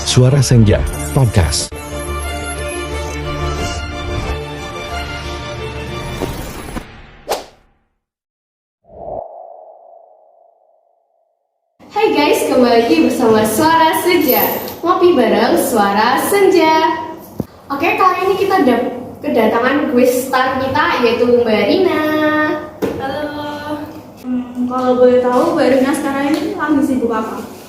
Suara Senja Podcast. Hai guys, kembali lagi bersama Suara Senja, ngopi bareng Suara Senja. Oke, kali ini kita kedatangan guest star kita, yaitu Mbak Rina. Halo. Kalau boleh tahu Mbak Rina sekarang ini lagi sibuk apa?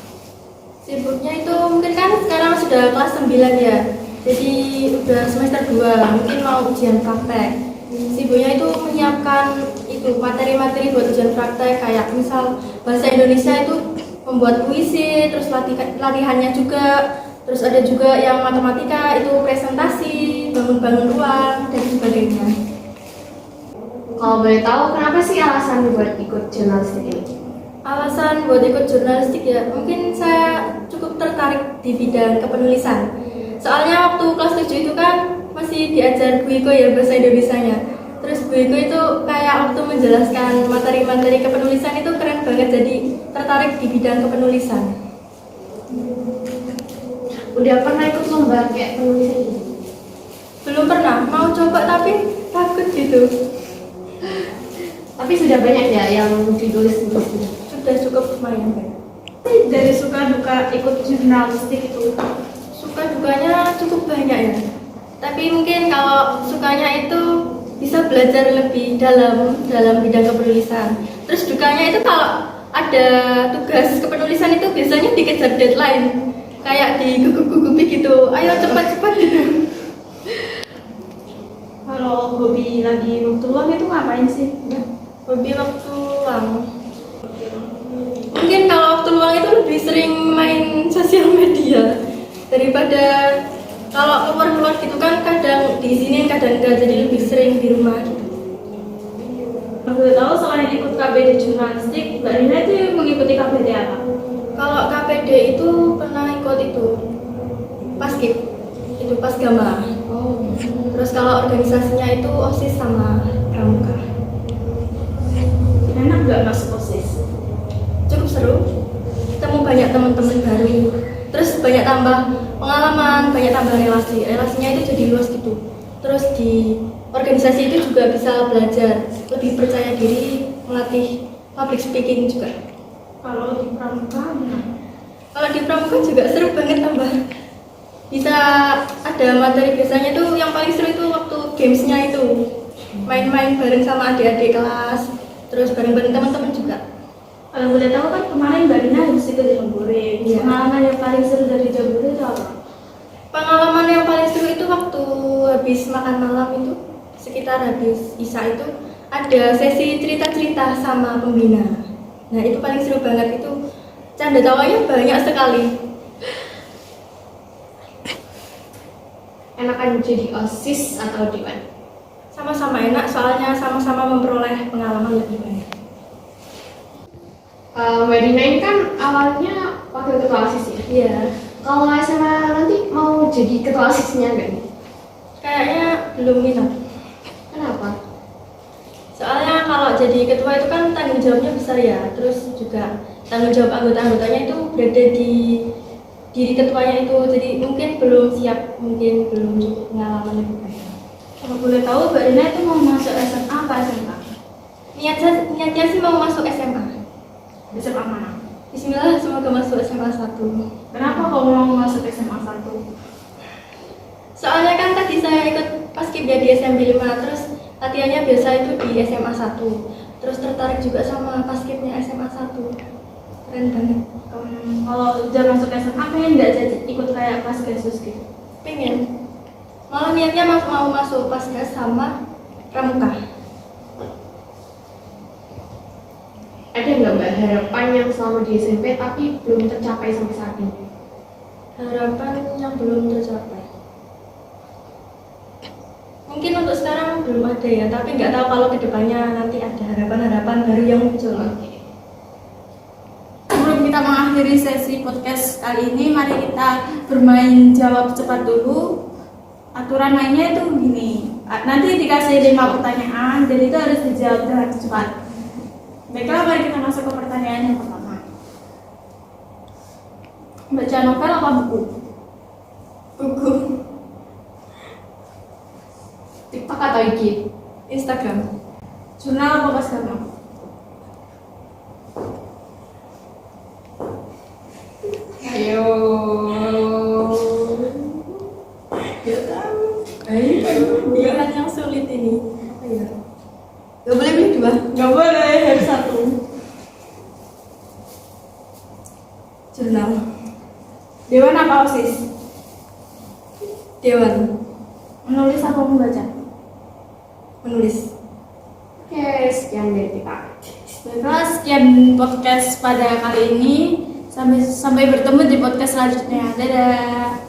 Sibuknya itu mungkin kan sekarang sudah kelas 9 ya. Jadi udah semester 2, mungkin mau ujian praktek. Sibuknya itu menyiapkan itu materi-materi buat ujian praktek, kayak misal bahasa Indonesia itu membuat puisi, terus latihannya juga. Terus ada juga yang matematika itu presentasi, bangun-bangun ruang dan sebagainya. Kalau boleh tahu, kenapa sih alasan buat ikut jurnalistik ini? Alasan buat ikut jurnalistik ya, mungkin saya cukup tertarik di bidang kepenulisan. Soalnya waktu kelas 7 itu kan masih diajar Bu Iko ya bahasa Indonesianya. Terus Bu Iko itu kayak waktu menjelaskan materi-materi kepenulisan itu keren banget, jadi tertarik di bidang kepenulisan. Udah pernah ikut lomba kayak penulisan ini? Belum pernah, mau coba tapi takut gitu. Tapi sudah banyak ya yang ditulis gitu. Sudah cukup lumayan kan. Dari suka duka ikut jurnalistik itu, Suka dukanya cukup banyak ya. Tapi mungkin kalau sukanya itu bisa belajar lebih dalam bidang kepenulisan. Terus dukanya itu kalau ada tugas kepenulisan itu biasanya dikejar deadline, kayak digugup-gugupi gitu. Ayo cepat-cepat gitu. kalau hobi lagi waktu luang itu ngapain sih? Hobi waktu luang. Mungkin kalau waktu luang itu lebih sering main sosial media daripada kalau keluar-keluar gitu kan, kadang diizinin kadang enggak, jadi lebih sering di rumah gitu. Kalau boleh tahu selain ikut KPD jurnalistik, Mbak Rina itu mengikuti KPD apa? Kalau KPD itu pernah ikut itu Paskib, itu Pasgama. Terus kalau organisasinya itu OSIS sama Pramuka. Enak nggak masuk OSIS? Cukup seru, ketemu banyak teman-teman baru, terus banyak tambah pengalaman, banyak tambah relasinya itu jadi luas gitu. Terus di organisasi itu juga bisa belajar lebih percaya diri, melatih public speaking juga. Kalau di Pramuka gimana? Kalau di Pramuka juga seru banget tambah. Bisa ada materi, biasanya tuh yang paling seru itu waktu gamesnya itu main-main bareng sama adik-adik kelas, terus bareng-bareng teman-teman juga. Kalau boleh tahu kan kemarin Mbak Rina habis ikut Jambore. Iya. Pengalaman yang paling seru dari Jambore itu apa? Pengalaman yang paling seru itu waktu habis makan malam itu, sekitar habis Isya itu ada sesi cerita-cerita sama pembina. Nah itu paling seru banget, itu canda tawanya banyak sekali. Enakan jadi OSIS atau Dewan? Sama-sama enak, soalnya sama-sama memperoleh pengalaman lebih banyak. Mbak Rina ini kan awalnya wakil ketua OSIS ya? Iya, Kalau SMA nanti mau jadi ketua OSISnya nggak nih? kayaknya belum minat. Kenapa? Soalnya kalau jadi ketua itu kan tanggung jawabnya besar ya, terus juga tanggung jawab anggota-anggotanya itu berada di diri ketuanya itu, jadi mungkin belum siap, mungkin belum cukup pengalaman lebih banyak. Kalau boleh tahu Mbak Rina itu mau masuk SMA apa SMK? Niatnya sih mau masuk SMA. SMA mana? Bismillah, semoga masuk SMA 1. Kenapa kalau mau masuk SMA 1? Soalnya kan tadi saya ikut paskib ya di SMP 5, terus latihannya biasa itu di SMA 1. Terus tertarik juga sama paskibnya SMA 1. Keren banget. Kalau udah masuk SMA pengen nggak jadi ikut kayak Pasgasus gitu? Pengen. Malah niatnya mau masuk Pasgas sama Pramuka. Ada nggak Mbak harapan yang selama di SMP tapi belum tercapai sampai saat ini? Harapan yang belum tercapai. Mungkin untuk sekarang belum ada ya, tapi nggak tahu kalau kedepannya nanti ada harapan-harapan baru yang muncul. Sebelum kita mengakhiri sesi podcast kali ini, mari kita bermain jawab cepat dulu. Aturan mainnya itu begini, nanti dikasih 5 pertanyaan dan itu harus dijawab dengan cepat. Baiklah, mari kita masuk ke pertanyaan yang pertama. Baca novel apa buku? Buku. TikTok atau IG? Instagram. Jurnal apa pas kamu? Ayo. Gak tahu. Pilihan yang sulit ini. Apa ya? Gak boleh pilih dua. Gak boleh, harus satu. Jurnal. Dewan apa OSIS? Dewan. Menulis apa membaca? Menulis. Oke, sekian dari kita. Baiklah, sekian podcast pada kali ini. Sampai bertemu di podcast selanjutnya. Dadah.